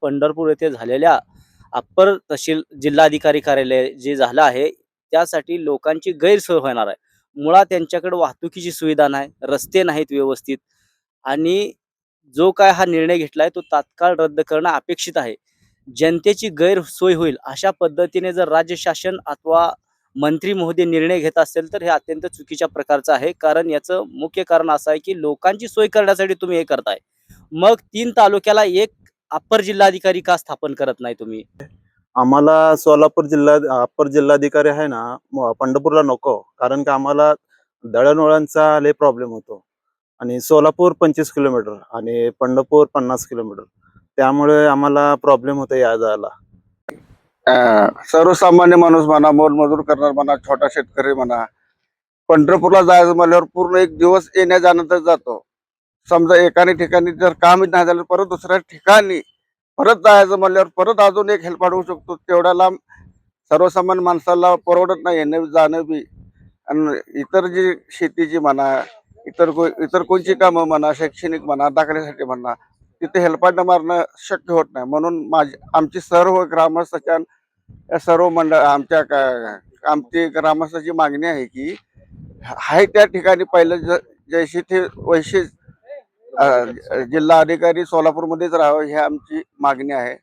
पंढरपूर येथे झालेल्या अप्पर तहसील जिल्हाधिकारी कार्यालय जे झालं आहे, त्यासाठी लोकांची गैरसोय होणार आहे. मुळात त्यांच्याकडे वाहतुकीची सुविधा नाही, रस्ते नाहीत व्यवस्थित आणि जो काय हा निर्णय घेतलाय तो तात्काळ रद्द करणं अपेक्षित आहे. जनतेची गैरसोय होईल अशा पद्धतीने जर राज्य शासन अथवा मंत्री महोदय निर्णय घेत असेल तर हे अत्यंत चुकीच्या प्रकारचं आहे. कारण याचं मुख्य कारण असं आहे की लोकांची सोय करण्यासाठी तुम्ही हे करताय. मग 3 तालुक्याला एक अप्पर जिल्हाधिकारी का स्थापन करत नाही तुम्ही? आम्हाला सोलापूर जिल्हा अप्पर जिल्हाधिकारी आहे ना, पंढरपूरला नको. कारण की आम्हाला दळणवळणचा लय प्रॉब्लेम होतो आणि सोलापूर 25 किलोमीटर आणि पंढरपूर 50 किलोमीटर. त्यामुळे आम्हाला प्रॉब्लेम होतो या-जायला. सर्वसामान्य माणूस म्हणा, मोलमजूर करणार म्हणा, छोटा शेतकरी म्हणा, पंढरपूरला जायचं म्हणल्यावर पूर्ण एक दिवस येण्या जाण्यातच जातो. समजा एकाने ठिकाणी जर कामच नाही झालं, परत दुसऱ्या ठिकाणी परत जायचं म्हणल्यावर परत अजून एक हेल्पाट होऊ शकतो. तेवढ्या लांब सर्वसामान्य माणसाला परवडत नाही येणं जाणं बी. आणि इतर जी शेतीची म्हणा, इतर कोणची कामं म्हणा, शैक्षणिक म्हणा, दाखल्यासाठी म्हणा, तिथे हेल्पाट मारणं शक्य होत नाही. म्हणून आमची सर्व ग्रामस्थांच्या या सर्व आमची ग्रामस्थांची मागणी आहे की आहे त्या ठिकाणी पहिलं जैसे ते वैसे जिल्हा अधिकारी सोलापूरमध्येच राहावं ही आमची मागणी आहे.